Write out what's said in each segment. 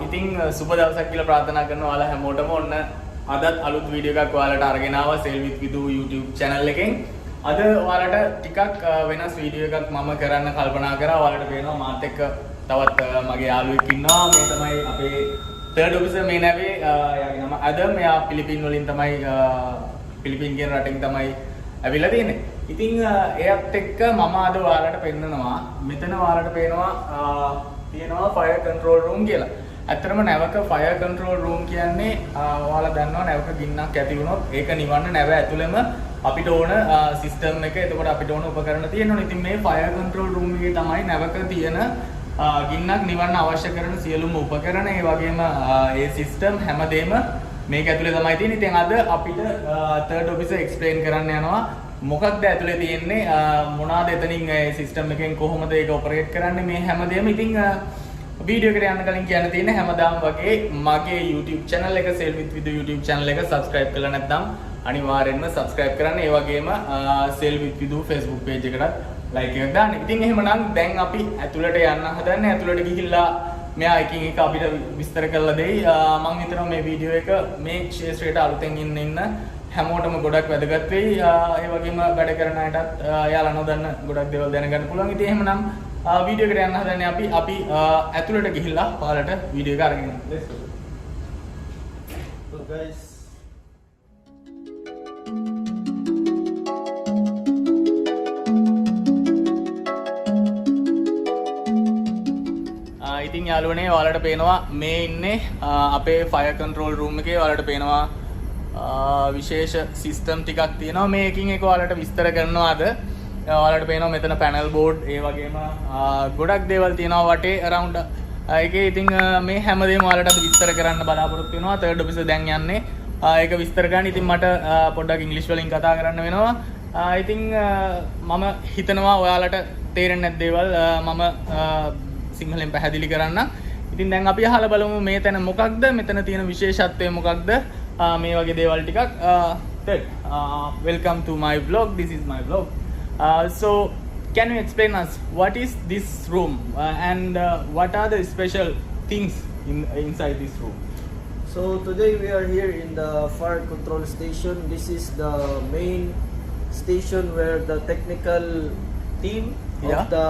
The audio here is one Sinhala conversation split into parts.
ඉතින් සුබ දවසක් කියලා ප්‍රාර්ථනා කරනවා ඔයාලා හැමෝටම. ඔන්න අදත් අලුත් වීඩියෝ එකක් ඔයාලට අරගෙන ආවා සෙල් විත් විදු YouTube channel එකෙන්. අද ඔයාලට ටිකක් වෙනස් වීඩියෝ එකක් මම කරන්න කල්පනා කරා. ඔයාලට පේනවා මාත් එක්ක තවත් මගේ යාළුවෙක් ඉන්නවා. මේ තමයි අපේ third officer මේ නැවේ. එයාගේ නම ඇදම්. එයා පිලිපින් වලින් තමයි පිලිපින් කියන රටෙන් තමයි ඇවිල්ලා තියෙන්නේ. ඉතින් එයාත් එක්ක මම අද ඔයාලට පෙන්නනවා. මෙතන ඔයාලට පේනවා තියෙනවා fire control room කියලා. ඇත්තටම නැවක fire control room කියන්නේ ඔයාලා දන්නවා නැවක ගින්නක් ඇති වුණොත් ඒක නිවන්න නැව ඇතුළෙම අපිට ඕන සිස්ටම් එක එතකොට අපිට ඕන උපකරණ තියෙනවා. ඉතින් මේ fire control room එකේ තමයි නැවක තියෙන ගින්නක් නිවන්න අවශ්‍ය කරන සියලුම උපකරණ ඒ වගේම ඒ සිස්ටම් හැමදේම මේක ඇතුලේ තමයි තියෙන්නේ. ඉතින් අද අපිට third officer explain කරන්න යනවා මොකක්ද ඇතුලේ තියෙන්නේ මොනවාද එතනින් ඒ සිස්ටම් එකෙන් කොහොමද ඒක ඔපරේට් කරන්නේ මේ හැමදේම. ඉතින් වීඩියෝ එකට යන්න කලින් කියන්න තියෙන්නේ හැමදාම වගේ මගේ YouTube channel එක Sell with Vidu YouTube channel එක subscribe කරලා නැත්නම් අනිවාර්යෙන්ම subscribe කරන්න. ඒ වගේම Sell with Vidu Facebook page එකටත් like එකක් දාන්න. ඉතින් එහෙමනම් දැන් අපි ඇතුළට යන්න හදන්නේ. ඇතුළට ගිහිල්ලා මෙයා එකින් එක අපිට විස්තර කරලා දෙයි. මම හිතනවා මේ වීඩියෝ එක මේ ක්ෂේත්‍රයට අලුතෙන් ඉන්න හැමෝටම ගොඩක් වැදගත් වෙයි. ඒ වගේම වැඩ කරන අයටත් යාලා නොදන්න ගොඩක් දේවල් දැනගන්න පුළුවන්. ඉතින් එහෙමනම් වීඩියෝ එකට යන්න හදන්නේ අපි ඇතුළට ගිහිල්ලා ඔයාලට වීඩියෝ එක අරගෙන යන්න. Let's go. So guys, ඉතින් යාළුවනේ ඔයාලට පේනවා මේ ඉන්නේ අපේ fire control room එකේ. ඔයාලට පේනවා විශේෂ සිස්ටම් ටිකක් තියෙනවා. මේකින් එක ඔයාලට විස්තර කරනවාද ඔයාලට පේනවා මෙතන පැනල් බෝඩ් ඒ වගේම ගොඩක් දේවල් තියෙනවා වටේ around එකේ. ඉතින් මේ හැමදේම ඔයාලට අපි විස්තර කරන්න බලාපොරොත්තු වෙනවා. third officer දැන් යන්නේ ඒක විස්තර කරන්න. ඉතින් මට පොඩ්ඩක් ඉංග්‍රීසි වලින් කතා කරන්න වෙනවා. ඉතින් මම හිතනවා ඔයාලට තේරෙන්නේ නැත් දේවල් මම සිංහලෙන් පැහැදිලි කරන්න. ඉතින් දැන් අපි අහලා බලමු මේ තැන මොකක්ද, මෙතන තියෙන විශේෂත්වය මොකක්ද, මේ වගේ දේවල් ටිකක්. Welcome to my vlog. This is my vlog. So can you explain us what is this room and what are the special things inside this room? so today we are here in the fire control station. This is the main station where the technical team of the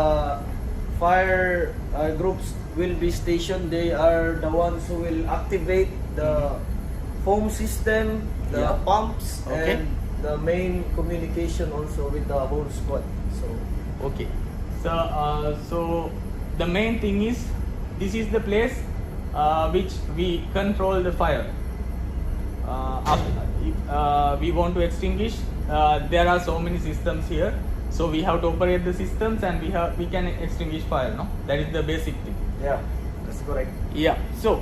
fire groups will be stationed. They are the ones who will activate the foam system, the pumps, and the main communication also with the whole squad. So okay, so the main thing is this is the place which we control the fire. If we want to extinguish, there are so many systems here, so we have to operate the systems and we can extinguish fire. No, that is the basic thing. yeah, that's correct. Yeah, so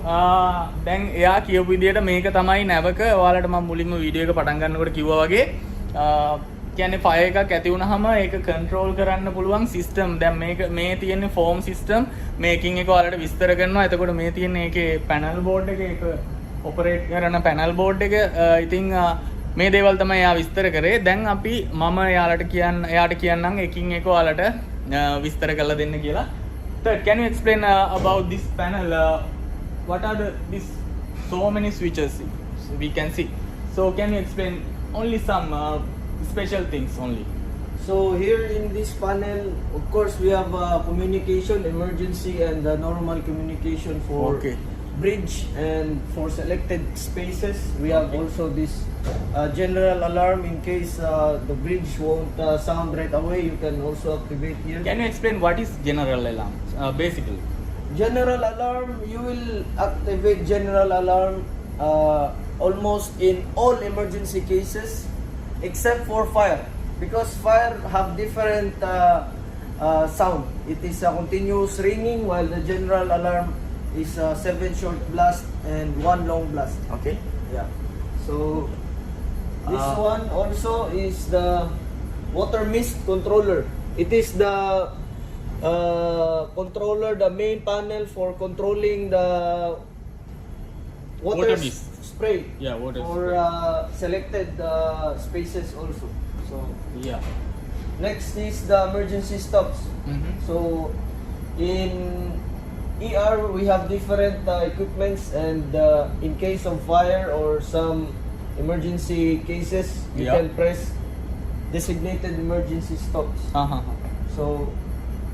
දැන් එයා කියපු විදිහට මේක තමයි නැවක. ඔයාලට මම මුලින්ම වීඩියෝ එක පටන් ගන්නකොට කිව්වා වගේ කියන්නේ ෆයර් එකක් ඇති වුනහම ඒක කන්ට්‍රෝල් කරන්න පුළුවන් සිස්ටම්. දැන් මේ තියෙන්නේ ෆෝම් සිස්ටම්. මේකින් එක ඔයාලට විස්තර කරනවා. එතකොට මේ තියෙන්නේ ඒකේ පැනල් බෝඩ් එක, ඒක ඔපරේට් කරන පැනල් බෝඩ් එක. ඉතින් මේ දේවල් තමයි එයා විස්තර කරේ. දැන් අපි මම එයාට කියන්නම් එකින් එක ඔයාලට විස්තර කරලා දෙන්න කියලා. Third, can you explain about this panel? What are these so many switches we can see? So can you explain only some special things only? So here in this panel, of course, we have communication, emergency, and normal communication for bridge and for selected spaces. We have also this general alarm in case the bridge won't sound right away. You can also activate here. Can you explain what is general alarm basically? General alarm, you will activate general alarm almost in all emergency cases except for fire, because fire have different sound. It is a continuous ringing, while the general alarm is 7 short blast and 1 long blast. Okay. Yeah. So this one also is the water mist controller. It is the controller, the main panel for controlling the water mist spray. Yeah, water for selected spaces also. So yeah. next is the emergency stops. So in ER we have different equipments, and in case of fire or some emergency cases, you Yeah. can press designated emergency stops. Uh-huh. So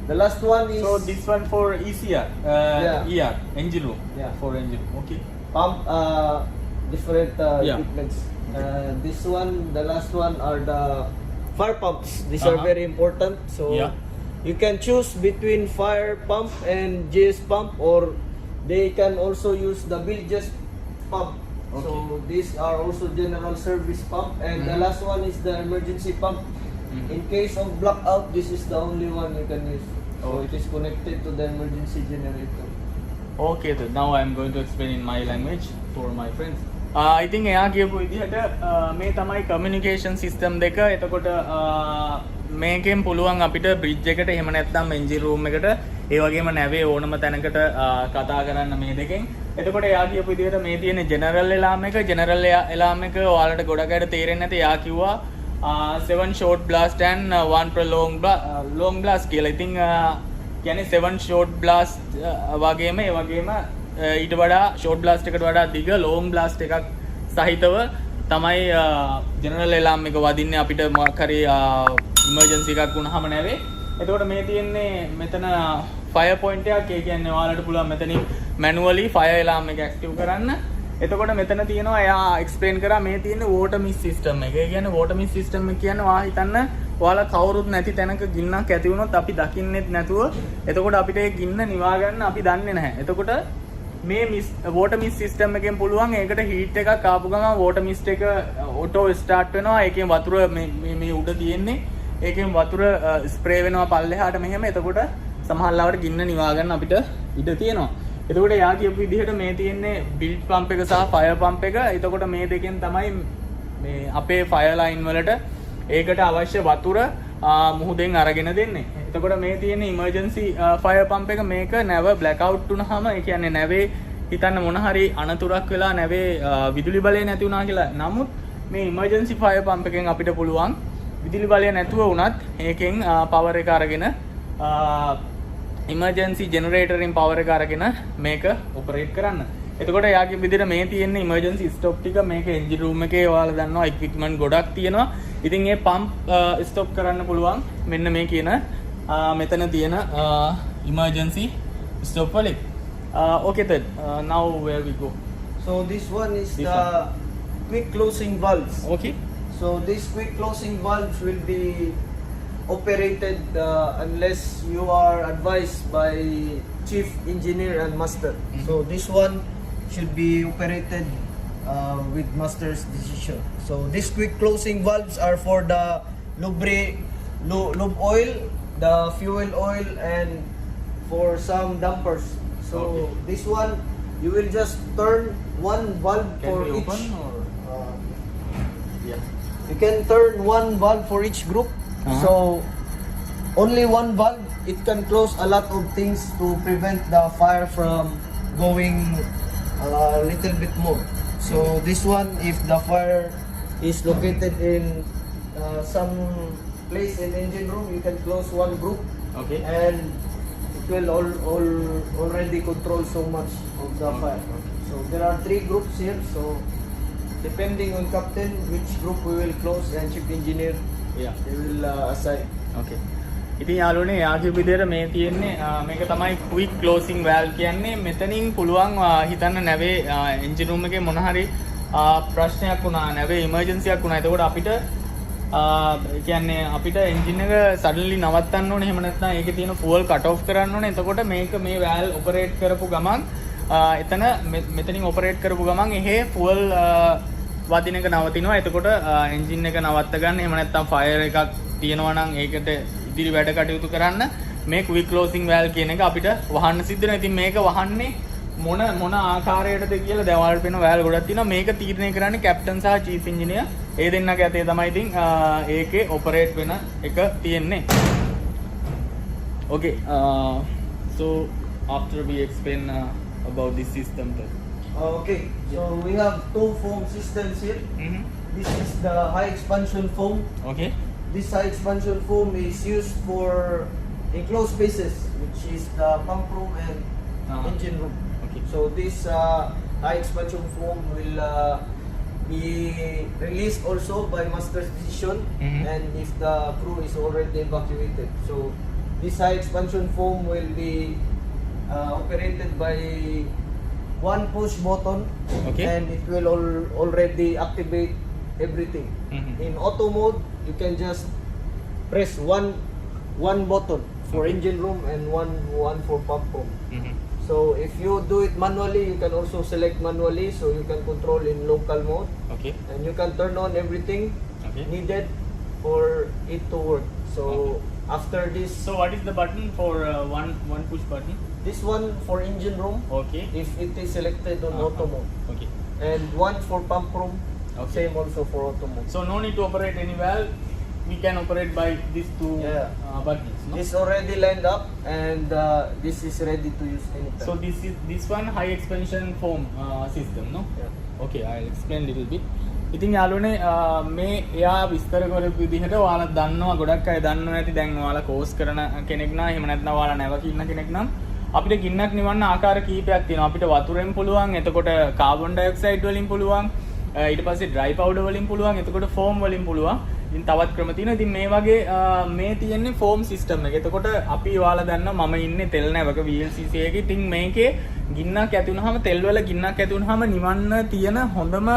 the last one is So this one for ECR, Yeah. ER, engine room. Yeah. For engine room. Okay. pump different Yeah. equipments. This one, the last one are the fire pumps. These are Uh-huh. very important. So Yeah. you can choose between fire pump and GS pump, or they can also use the Bilges pump. So Okay. these are also general service pump, and the Mhm. last one is the emergency pump. Mhm. In case of blackout, this is the only one you can use. So Okay. it is connected to the emergency generator. Okay, then now I'm going to explain in my language for my friends. I think එයා කියපු විදිහට මේ තමයි communication system දෙක. එතකොට මේකෙන් පුළුවන් අපිට bridge එකට එහෙම නැත්නම් engine room එකට ඒ වගේම නැවේ ඕනම තැනකට කතා කරන්න මේ දෙකෙන්. එතකොට එයා කියපු විදිහට මේ තියෙන general alarm එක alarm එක ඔයාලට ගොඩක් අයට තේරෙන්නේ නැති. එයා කිව්වා 7 short blast and 1 long blast කියලා. ඉතින් කියන්නේ 7 short blast වගේම ඒ වගේම ඊට වඩා short blast එකට වඩා දිග long blast එකක් සහිතව තමයි general alarm එක වදින්නේ අපිට මොකක් හරි emergency එකක් වුණාම නැවේ. එතකොට මේ තියෙන්නේ මෙතන fire point එකක්. ඒ කියන්නේ ඔයාලට පුළුවන් මෙතනින් manually fire alarm එක active කරන්න. එතකොට මෙතන තියෙනවා එයා explain කරා මේ තියෙන්නේ water mist system එක. ඒ කියන්නේ water mist system එක කියන්නේ ඔයා හිතන්න ඔයාලා කවුරුත් නැති තැනක ගින්නක් ඇති වුණොත් අපි දකින්නෙත් නැතුව එතකොට අපිට ඒ ගින්න නිවා ගන්න අපි දන්නේ නැහැ. එතකොට මේ water mist system එකෙන් පුළුවන් ඒකට heat එකක් ආපු ගමන් water mist එක auto start වෙනවා. ඒකෙන් වතුර මේ උඩ තියෙන්නේ. ඒකෙන් වතුර spray වෙනවා පල්ලෙහාට මෙහෙම. එතකොට සමහර ලාවට ගින්න නිවා ගන්න අපිට ඉඩ තියෙනවා. එතකොට යා කියපු විදිහට මේ තියෙන්නේ build pump එක සහ fire pump එක. එතකොට මේ දෙකෙන් තමයි මේ අපේ fire line වලට ඒකට අවශ්‍ය වතුර මුහුදෙන් අරගෙන දෙන්නේ. එතකොට මේ තියෙන emergency fire pump එක මේක නැව black out වුණාම ඒ කියන්නේ නැවේ හිතන්න මොන හරි අනතුරක් වෙලා නැවේ විදුලි බලය නැති වුණා කියලා. නමුත් මේ emergency fire pump එකෙන් අපිට පුළුවන් විදුලි බලය නැතුව වුණත් ඒකෙන් power එක අරගෙන emergency generator in power එක අරගෙන මේක operate කරන්න. එතකොට යාගේ විදිහට මේ තියෙන emergency stop ටික මේක engine room එකේ ඔයාලා දන්නවා equipment ගොඩක් තියෙනවා. ඉතින් ඒ pump stop කරන්න පුළුවන් මෙන්න මේ කියන මෙතන තියෙන emergency stop වලින්. Okay then now where we go. So this one is This the quick closing valves. Okay. So these quick closing valves will be operated unless you are advised by chief engineer and master. Mhm. So this one should be operated with master's decision. So these quick closing valves are for the lube oil, the fuel oil, and for some dampers. So Okay. this one you will just turn one valve Can for we each. open or yeah. You can turn one valve for each group. Uh-huh. So only one valve, it can close a lot of things to prevent the fire from going a little bit more. So this one, if the fire is located in some place in engine room, you can close one group Okay. and it will already control so much of the Okay, fire. okay. So there are 3 groups here. So depending on captain, which group we will close, and chief engineer, Yeah. they will assign. Okay. ඉතින් යාළුවනේ යාගේ විදිහට මේ තියෙන්නේ මේක තමයි quick closing valve කියන්නේ. මෙතනින් පුළුවන් හිතන්න නැවේ engine room එකේ මොන හරි ප්‍රශ්නයක් වුණා නැවේ emergency එකක් වුණා. එතකොට අපිට කියන්නේ අපිට engine එක suddenly නවත්තන්න ඕනේ. එහෙම නැත්නම් ඒකේ තියෙන fuel cut off කරන්න ඕනේ. එතකොට මේක මේ valve operate කරපු ගමන් එතන මෙතනින් operate කරපු ගමන් එහෙ fuel වදින එක නවතිනවා. එතකොට engine එක නවත්ත ගන්න. එහෙම නැත්නම් fire එකක් තියෙනවා නම් ඒකට ඉදිරි වැඩ කටයුතු කරන්න මේ quick closing valve කියන එක අපිට වහන්න සිද්ධ වෙනවා. ඉතින් මේක වහන්නේ මොන ආකාරයකටද කියලා දැන් ඔයාලට පේන valve ගොඩක් තියෙනවා. මේක තීරණය කරන්නේ captain සහ chief engineer. ඒ දෙන්නගේ අතේ තමයි ඉතින් ඒකේ operate වෙන එක තියෙන්නේ. Okay. So after we explain about this system then. Okay, so we have 2 foam systems here. Mm-hmm. This is the high expansion foam. Okay. This high expansion foam is used for enclosed spaces, which is the pump room and engine room. Okay. So this high expansion foam will be released also by master's decision, Mhm. and if the crew is already evacuated. So this high expansion foam will be operated by one push button, Okay. and it will already activate everything. Mhm. In auto mode, you can just press one button for Okay. engine room and one for pump room. Mhm. So if you do it manually, you can also select manually, so you can control in local mode, Okay. and you can turn on everything Okay. needed for it to work. So after this, So what is the button for one push button? this one for engine room, Okay. if it is selected on auto mode, Okay. and one for pump room, Okay. same also for auto mode. So no need to operate any valve. We can operate by these two Yeah. buttons. No? This already lined up, and this is ready to use anytime. So this one high expansion foam system, no? Yeah. Okay, I'll explain little bit. ඉතින් යාළුවනේ මේ එයා විස්තර කරපු විදිහට ඔයාලා දන්නවා ගොඩක් අය දන්නව ඇති දැන් ඔයාලා කෝස් කරන කෙනෙක් නම් එහෙම නැත්නම් ඔයාලා නැවක ඉන්න කෙනෙක් නම් අපිට ගින්නක් නිවන්න ආකාර කීපයක් තියෙනවා. අපිට වතුරෙන් පුළුවන්, එතකොට කාබන් ඩයොක්සයිඩ් වලින් පුළුවන්, ඊට පස්සේ ඩ්‍රයි පවුඩර් වලින් පුළුවන්, එතකොට ෆෝම් වලින් පුළුවන්. ඉතින් තවත් ක්‍රම තියෙනවා. ඉතින් මේ වගේ මේ තියෙන්නේ ෆෝම් සිස්ටම් එක. එතකොට අපි ඔයාලා දන්නවා මම ඉන්නේ තෙල් නැවක VLCC එකේ. ඉතින් මේකේ ගින්නක් ඇති වුනහම තෙල් වල ගින්නක් ඇති වුනහම නිවන්න තියෙන හොඳම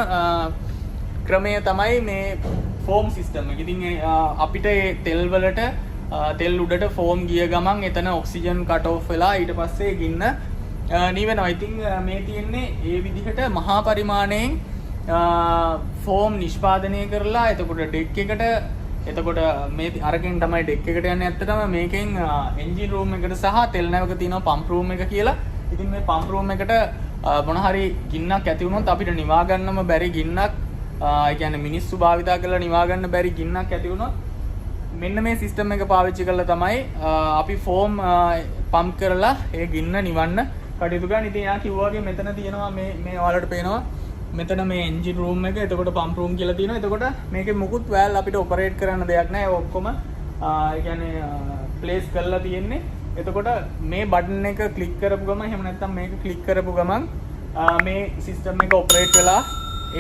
ක්‍රමය තමයි මේ ෆෝම් සිස්ටම් එක. ඉතින් අපිට ඒ තෙල් වලට තෙල් උඩට ෆෝම් ගිය ගමන් එතන ඔක්සිජන් කට් ඔෆ් වෙලා ඊට පස්සේ ගින්න නිවෙනවා. ඉතින් මේ තියෙන්නේ ඒ විදිහට මහා පරිමාණයෙන් ෆෝම් නිෂ්පාදනය කරලා එතකොට ඩෙක් එකට එතකොට මේ අරකින් තමයි ඩෙක් එකට යන්නේ. ඇත්තටම මේකෙන් එන්ජින් රූම් එකට සහ තෙල් නැවක තියෙනවා පම්ප් රූම් එක කියලා. ඉතින් මේ පම්ප් රූම් එකට මොන හරි ගින්නක් ඇති වුණොත් අපිට නිවා ගන්නම බැරි ගින්නක් ඒ කියන්නේ මිනිස්සු භාවිතා කරලා නිවා ගන්න බැරි ගින්නක් ඇති වුණොත් මෙන්න මේ සිස්ටම් එක පාවිච්චි කරලා තමයි අපි ෆෝම් පම්ප් කරලා ඒ ගින්න නිවන්න කටයුතු කරන්නේ. ඉතින් එයා කිව්වා වගේ මෙතන තියෙනවා මේ ඔයාලට පේනවා මෙතන මේ එන්ජින් රූම් එක, එතකොට පම්ප් රූම් කියලා තියෙනවා. එතකොට මේකේ මුකුත් වැල් අපිට ඔපරේට් කරන්න දෙයක් නැහැ. ඒ ඔක්කොම ඒ කියන්නේ ප්ලේස් කරලා තියෙන්නේ. එතකොට මේ බටන් එක ක්ලික් කරපු ගමන් එහෙම නැත්නම් මේක ක්ලික් කරපු ගමන් මේ සිස්ටම් එක ඔපරේට් වෙලා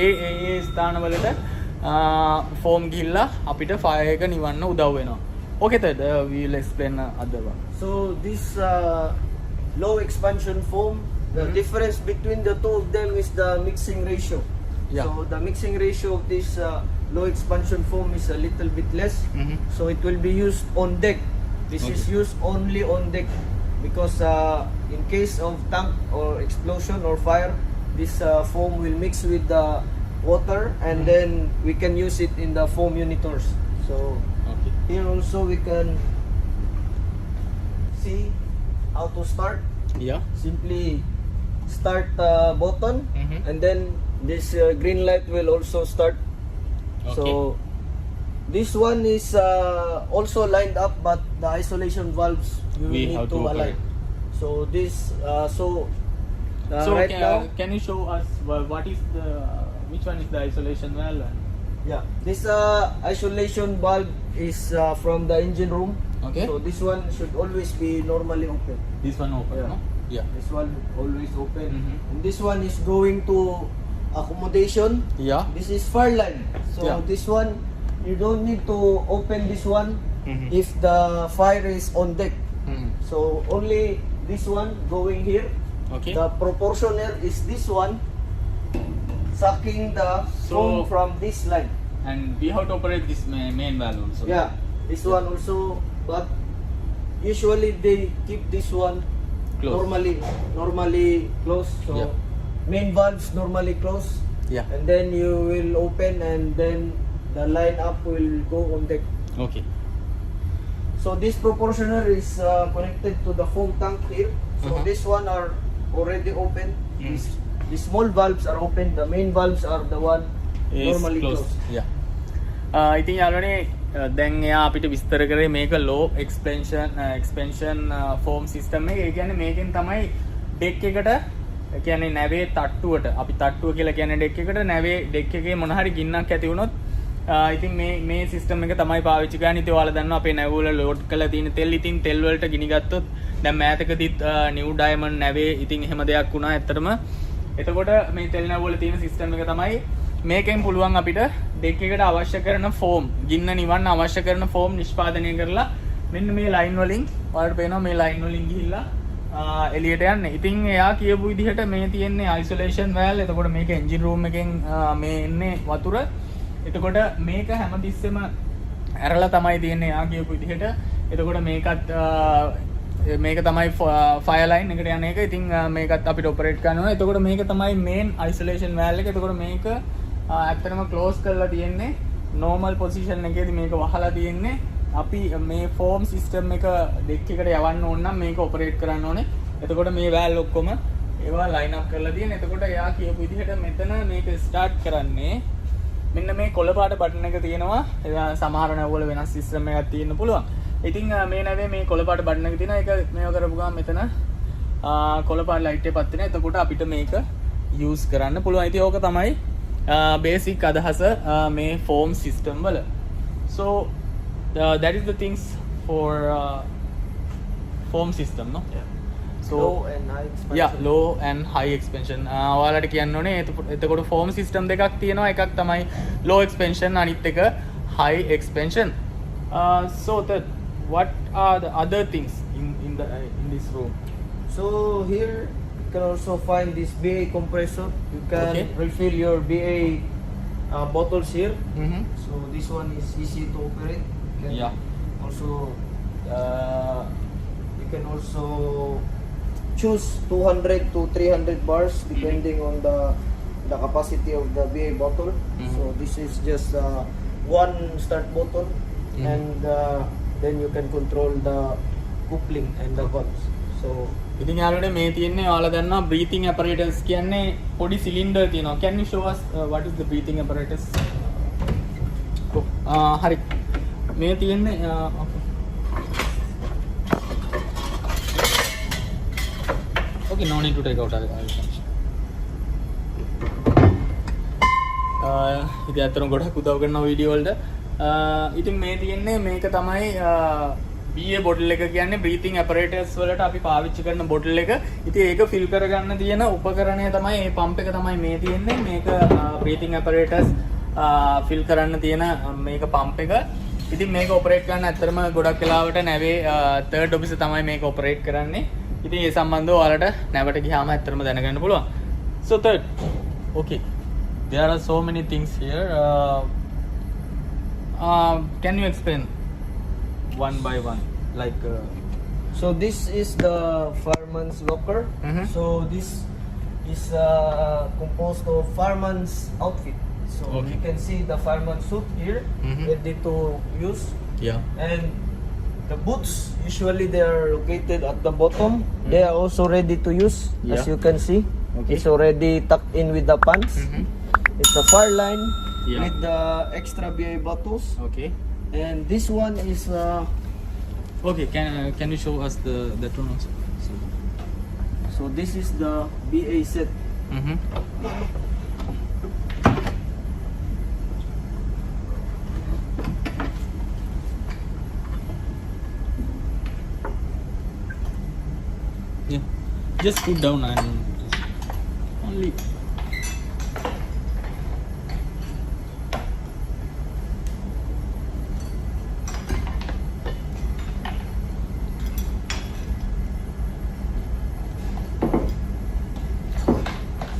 ඒ ස්ථානවලට ෆෝම් ගිහිල්ලා අපිට ෆයර් එක නිවන්න උදව් වෙනවා. Okay, Ted, we will explain other one. So this low expansion foam, the difference between the two of them is the mixing ratio. Yeah. So the mixing ratio of this low expansion foam is a little bit less. Mhm. So it will be used on deck. This is Okay. used only on deck because in case of tank or explosion or fire, this foam will mix with the water, and then we can use it in the foam unitors. So Okay. here also we can see how to start. Yeah. Simply start button, Mhm. and then this green light will also start. Okay. So this one is also lined up, but the isolation valves you We need have to to align. So this So right now, can you show us what is the which one is the isolation valve? yeah, this isolation valve is from the engine room. Okay. So this one should always be normally open. This one open, Yeah. no? Yeah. This one always open. Mhm. And this one is going to accommodation. Yeah. This is fire line. So Yeah. this one, you don't need to open this one Mhm. if the fire is on deck. Mhm. So only this one going here. Okay. The proportioner is this one sucking the So- foam from this line. And we have to operate this main valve also. Yeah, this one also, but usually they keep this one Close. normally closed. So Yeah. main valves normally close, Yeah. and then you will open, and then the line up will go on deck. Okay. So this proportioner is connected to the foam tank here. So Uh-huh. this one are already open. Mm. These small valves are open. The main valves are the one Is normally closed. closed. Yeah. ඉතින් යාළුවනේ දැන් එයා අපිට විස්තර කරේ මේක low expansion foam system එක. ඒ කියන්නේ මේකෙන් තමයි ඩෙක් එකට ඒ කියන්නේ නැවේ තට්ටුවට අපි තට්ටුව කියලා කියන්නේ ඩෙක් එකට නැවේ ඩෙක් එකේ මොන හරි ගින්නක් ඇති වුණොත් ඉතින් මේ සිස්ටම් එක තමයි පාවිච්චි කරන්නේ. ඉතින් ඔයාලා දන්නවා අපේ නැව වල ලෝඩ් කරලා තියෙන තෙල් ඉතින් තෙල් වලට ගිනි ගත්තොත් දැන් මෑතකදීත් නිව් ඩයමන්ඩ් නැවේ ඉතින් එහෙම දෙයක් වුණා ඇත්තටම. එතකොට මේ තෙල් නැව් වල තියෙන සිස්ටම් එක තමයි මේකෙන් පුළුවන් අපිට ඩෙක් එකට අවශ්‍ය කරන ෆෝම්, ගින්න නිවන්න අවශ්‍ය කරන ෆෝම් නිෂ්පාදනය කරලා මෙන්න මේ ලයින් වලින් ඔයාලට පේනවා මේ ලයින් වලින් ගිහිල්ලා එළියට යන්නේ. ඉතින් එයා කියපු විදිහට මේ තියෙන්නේ අයිසොලේෂන් වැල්. එතකොට මේක එන්ජින් රූම් එකෙන් මේ එන්නේ වතුර. එතකොට මේක හැමතිස්සෙම ඇරලා තමයි තියෙන්නේ එයා කියපු විදිහට. එතකොට මේකත් මේක තමයි ෆයර් ලයින් එකට යන එක. ඉතින් මේකත් අපිට ඔපරේට් කරන්න ඕනේ. එතකොට මේක තමයි මේන් අයිසොලේෂන් වැල් එක. එතකොට මේක ඇත්තටම ක්ලෝස් කරලා තියෙන්නේ නෝමල් පොසිෂන් එකේදී මේක වහලා තියෙන්නේ. අපි මේ ෆෝම් සිස්ටම් එක ඩෙක් එකට යවන්න ඕන නම් මේක ඔපරේට් කරන්න ඕනේ. එතකොට මේ වැල් ඔක්කොම ඒවා ලයින් අප් කරලා තියෙන. එතකොට එයා කියපු විදිහට මෙතන මේක ස්ටාර්ට් කරන්නේ මෙන්න මේ කොළ පාට බටන් එක තියෙනවා. සමහර නැවවල වෙනස් සිස්ටම් එකක් තියෙන්න පුළුවන්. ඉතින් මේ නැවේ මේ කොළ පාට බටන් එක තියෙනවා. ඒක මේව කරපු ගමන් මෙතන කොළ පාට ලයිට් එක පත් වෙනවා. එතකොට අපිට මේක යූස් කරන්න පුළුවන්. ඉතින් ඕක තමයි බේසික් අදහස මේ ෆෝම් සිස්ටම් වල. So that is the things for foam system, no? Yeah. So low and high expansion. Yeah, low and high expansion. ඔයාලට කියන්න ඕනේ එතකොට foam system දෙකක් තියෙනවා. එකක් තමයි low expansion, අනිත් එක high expansion. So that what are the other things in this room? So here you can also find this BA compressor. You can Okay. refill your BA bottles here. Mm-hmm. So this one is easy to operate. You can Yeah. Also, you can also choose 200 to 300 bars depending on the capacity of the BA bottle. Mhm. So this is just one start button, Mhm. and then you can control the coupling and the valves. So ඉතින් යාළුවනේ මේ තියෙන්නේ ඔයාලා දන්නවා breathing apparatus කියන්නේ පොඩි සිලින්ඩර් තියෙනවා. Can you show us what is the breathing apparatus? හරි. මේ තියෙන්නේ okay, no need to take out. ඉතින් අතරම ගොඩක් උදව් කරන වීඩියෝ වලට. ඉතින් මේ තියෙන්නේ මේක තමයි BA බොටල් එක කියන්නේ බ්‍රීතිං ඇපරේටස් වලට අපි පාවිච්චි කරන බොටල් එක. ඉතින් ඒක ෆිල් කරගන්න තියෙන උපකරණය තමයි මේ පම්ප් එක තමයි මේ තියෙන්නේ. මේක බ්‍රීතිං ඇපරේටස් ෆිල් කරන්න තියෙන මේක පම්ප් එක. ඉතින් මේක ඔපරේට් කරන්න ඇත්තටම ගොඩක් වෙලාවට නැවේ තර්ඩ් ඔෆිසර් තමයි මේක ඔපරේට් කරන්නේ. ඉතින් ඒ සම්බන්ධව ඔයාලට නැවට ගියාම ඇත්තටම දැනගන්න පුළුවන්. So third, okay, there are so many things here. Can you explain one by one, like so this is the fireman's locker. Mhm. So this is composed of fireman's outfit. So Okay. you can see the fireman's suit here, Mhm. ready to use, yeah, and the boots usually they are located at the bottom. Mhm. They are also ready to use, Yeah. as you can see. Okay. It's already tucked in with the pants. Mhm. It's a fire line Yeah. with the extra BA bottles, okay, and this one is okay. Can you show us the one also? so this is the BA set. Mm-hmm. Yeah, just put down and only.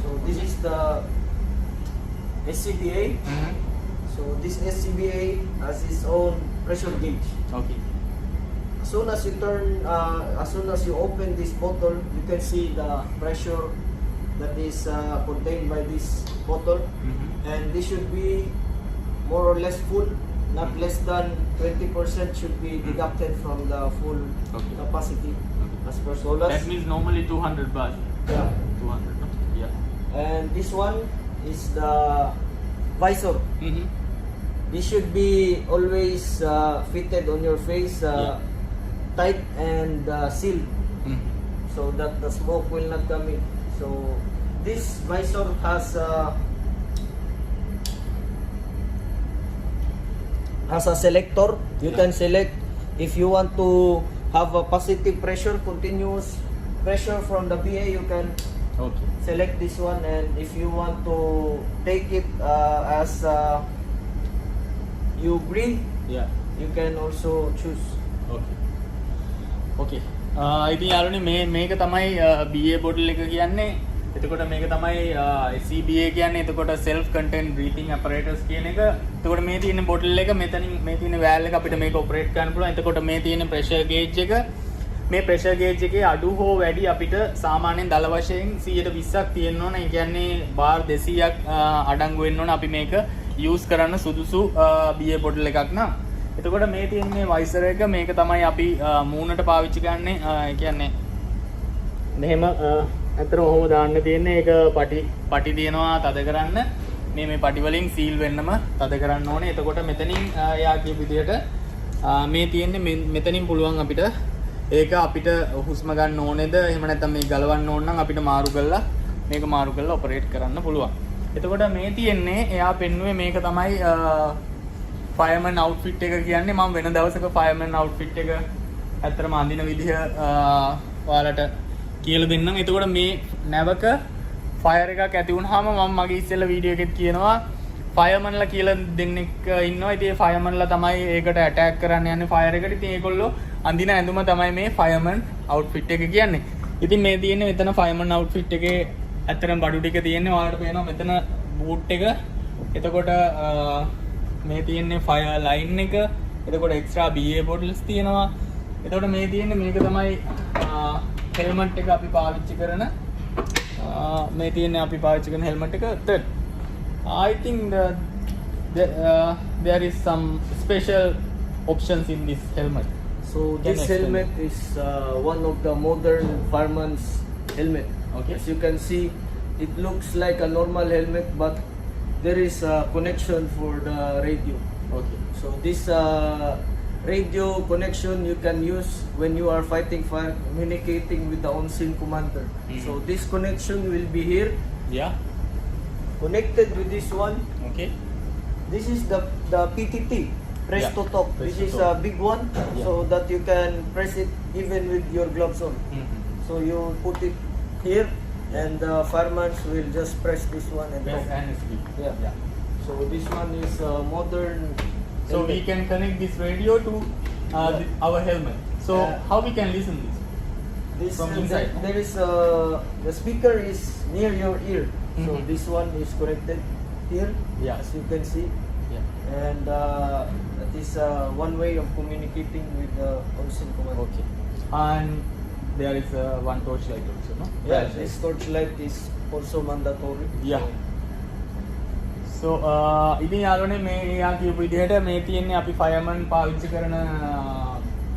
So this is the SCBA. Mm-hmm. So this SCBA has its own pressure gauge. Okay. As soon as you turn, as soon as you open this bottle, you can see the pressure that is contained by this bottle, Mm-hmm. and this should be more or less full. Not less than 20% should be deducted from the full Okay. capacity Okay. as per SOLAS. That means normally 200 bars. Yeah. 200. No? Yeah. And this one is the visor. Mm-hmm. This should be always fitted on your face, Yeah. tight and sealed, Mm-hmm. so that the smoke will not come in. So this visor has a selector. You can select if you want to have a positive pressure, continuous pressure from the BA, you can Okay. select this one, and if you want to take it as you breathe, Yeah. you can also choose. ඕකේ. ඉතින් යාළුවනේ මේක තමයි BA බොටල් එක කියන්නේ. එතකොට මේක තමයි CBA කියන්නේ. එතකොට self contained breathing apparatus කියන එක. එතකොට මේ තියෙන බොටල් එක මෙතනින් මේ තියෙන valve එක අපිට මේක ඔපරේට් කරන්න පුළුවන්. එතකොට මේ තියෙන pressure gauge එක, මේ pressure gauge එකේ අඩු හෝ වැඩි අපිට සාමාන්‍යයෙන් දල වශයෙන් 120ක් තියෙන්න ඕන. ඒ කියන්නේ බාර් 200ක් අඩංගු වෙන්න ඕන අපි මේක use කරන්න සුදුසු BA බොටල් එකක් නම්. එතකොට මේ තියෙන මේ වයිසර් එක මේක තමයි අපි මූණට පාවිච්චි කරන්නේ. ඒ කියන්නේ මෙහෙම අතර ඔහොම දාන්න තියෙන්නේ. ඒක පටි දිනනවා තද කරන්න. මේ පටි වලින් සීල් වෙන්නම තද කරන්න ඕනේ. එතකොට මෙතනින් යා කියපු විදියට මේ තියෙන්නේ මෙතනින් පුළුවන් අපිට ඒක අපිට හුස්ම ගන්න ඕනේද එහෙම නැත්නම් මේ ගලවන්න ඕන නම් අපිට මාරු කරලා ඔපරේට් කරන්න පුළුවන්. එතකොට මේ තියෙන්නේ එයා පෙන්නුවේ මේක තමයි ෆයර්මන් අවුට්ෆිට් එක කියන්නේ. මම වෙන දවසක ෆයර්මන් අවුට්ෆිට් එක ඇත්තටම අඳින විදිහ ඔයාලට කියලා දෙන්නම්. එතකොට මේ නැවක ෆයර් එකක් ඇති වුණාම මම මගේ ඉස්සෙල්ලා වීඩියෝ එකෙත් කියනවා ෆයර්මන්ලා කියලා දෙන්නෙක් ඉන්නවා. ඉතින් ඒ ෆයර්මන්ලා තමයි ඒකට ඇටැක් කරන්න යන්නේ ෆයර් එකට. ඉතින් ඒගොල්ලෝ අඳින ඇඳුම තමයි මේ ෆයර්මන් අවුට්ෆිට් එක කියන්නේ. ඉතින් මේ තියෙන්නේ මෙතන ෆයර්මන් අවුට්ෆිට් එකේ ඇත්තටම බඩු ටික තියෙන්නේ. ඔයාලට පේනවා මෙතන බූට් එක. එතකොට මේ තියෙන්නේ ෆයර් ලයින් එක. එතකොට එක්ස්ට්‍රා BA බොටල්ස් තියෙනවා. එතකොට මේ තියෙන්නේ මේක තමයි හෙල්මට් එක අපි පාවිච්චි කරන මේ තියෙන්නේ අපි පාවිච්චි කරන හෙල්මට් එක. third I think there is some special options in this helmet. So Can this explain. helmet is one of the modern fireman's helmet. Okay. As you can see, it looks like a normal helmet, but there is a connection for the radio. Okay. So this radio connection you can use when you are fighting fire, communicating with the on-scene commander. So this connection will be here, Yeah. connected with this one. Okay. This is the PTT, press Yeah, to talk. press This to is talk. a big one, Yeah. so that you can press it even with your gloves on. So you put it here, and the firemen will just press this one and Press talk. and speak. Yeah. So this one is modern. So we can connect this radio to our helmet. So Yeah. how we can listen this? This From inside. there is the speaker is near your ear. So Mhm. this one is connected here, Yeah. as you can see, Yeah. and that is one way of communicating with the on-scene commander. Okay. And there is one torchlight also, no? Yeah, this torchlight is also mandatory. Yeah. So ඉතින් යාළුවනේ මේ යා කියපු විදිහට මේ තියෙන්නේ අපි ෆයර්මන් පාවිච්චි කරන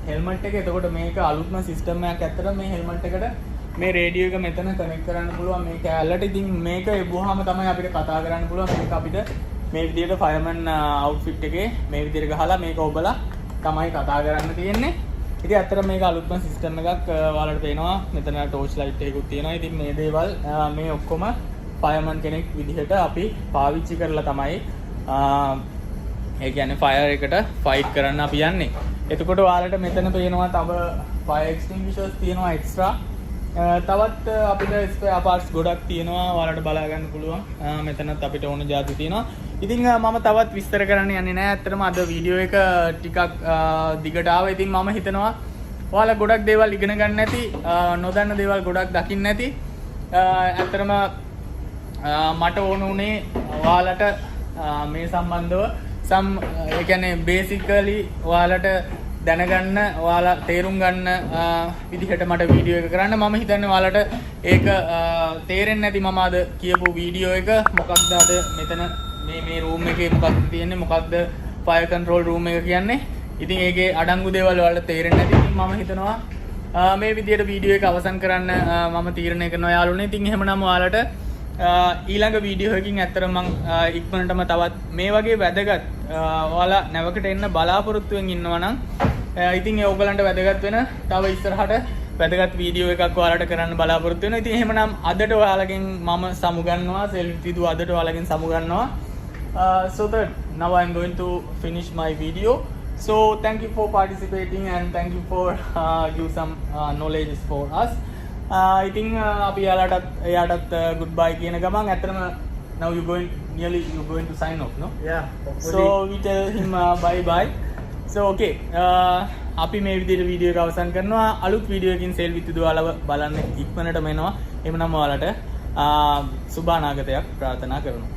හෙල්මට් එක. එතකොට මේක අලුත්ම සිස්ටම් එකක්. ඇත්තට මේ හෙල්මට් එකට මේ රේඩියෝ එක මෙතන කනෙක්ට් කරන්න පුළුවන් මේ කැලලට. ඉතින් මේක එබුවාම තමයි අපිට කතා කරන්න පුළුවන්. මේක අපිට මේ විදිහට ෆයර්මන් අවුට්ෆිට් එකේ මේ විදිහට ගහලා මේක ඔබලා තමයි කතා කරන්න තියෙන්නේ. ඉතින් ඇත්තට මේක අලුත්ම සිස්ටම් එකක්. ඔයාලට පේනවා මෙතන ටෝච් ලයිට් එකකුත් තියෙනවා. ඉතින් මේ දේවල් මේ ඔක්කොම ෆයර්මන් කෙනෙක් විදිහට අපි පාවිච්චි කරලා තමයි ඒ කියන්නේ ෆයර් එකට ෆයිට් කරන්න අපි යන්නේ. එතකොට ඔයාලට මෙතන පේනවා තව ෆයර් එක්ස්ටින්ගිෂර්ස් තියෙනවා එක්ස්ට්‍රා. තවත් අපිට ස්පෙයා පාර්ට්ස් ගොඩක් තියෙනවා. ඔයාලට බලා ගන්න පුළුවන්. මෙතනත් අපිට ඕන જાති තියෙනවා. ඉතින් මම තවත් විස්තර කරන්න යන්නේ නැහැ. ඇත්තටම අද වීඩියෝ එක ටිකක් දිගට ආවා. ඉතින් මම හිතනවා ඔයාලා ගොඩක් දේවල් ඉගෙන ගන්න නැති, නොදන්න දේවල් ගොඩක් දකින්න නැති. ඇත්තටම මට ඕන උනේ ඔයාලට මේ සම්බන්ධව ඒ කියන්නේ බේසිකලි ඔයාලට දැනගන්න, ඔයාලා තේරුම් ගන්න විදිහට මට වීඩියෝ එක කරන්න. මම හිතන්නේ ඔයාලට ඒක තේරෙන්නේ නැති මම අද කියපු වීඩියෝ එක මොකක්ද අද මෙතන මේ රූම් එකේ මොකක්ද තියෙන්නේ, මොකක්ද ෆයර් කන්ට්‍රෝල් රූම් එක කියන්නේ. ඉතින් ඒකේ අඩංගු දේවල් ඔයාලට තේරෙන්නේ නැති. ඉතින් මම හිතනවා මේ විදිහට වීඩියෝ එක අවසන් කරන්න මම තීරණය කරනවා යාළුවනේ. ඉතින් එහෙමනම් ඔයාලට ඊළඟ වීඩියෝ එකකින් ඇත්තටම මම ඉක්මනටම තවත් මේ වගේ වැදගත් ඔයාලා නැවකට එන්න බලාපොරොත්තුෙන් ඉන්නවා නම් ඉතින් ඒ ඔයගලන්ට වැදගත් වෙන තව ඉස්සරහට වැදගත් වීඩියෝ එකක් ඔයාලට කරන්න බලාපොරොත්තු වෙනවා. ඉතින් එහෙමනම් අදට ඔයාලගෙන් මම සමුගන්නවා, සෙල්ෆි විදු අදට ඔයාලගෙන් සමුගන්නවා. So that now I'm going to finish my video. So thank you for participating and thank you for give some knowledge for us. I think අපි එයාටත් goodbye කියන ගමන් ඇත්තටම now you going to sign off, no? Yeah, hopefully. So we tell him bye bye. So okay, අපි මේ විදිහට වීඩියෝ එක අවසන් කරනවා. අලුත් වීඩියෝ එකකින් සේල් විත් විදුහාලව බලන්න ඉක්මනටම එනවා. එhmenan ඔයාලට සුබ අනාගතයක් ප්‍රාර්ථනා කරනවා.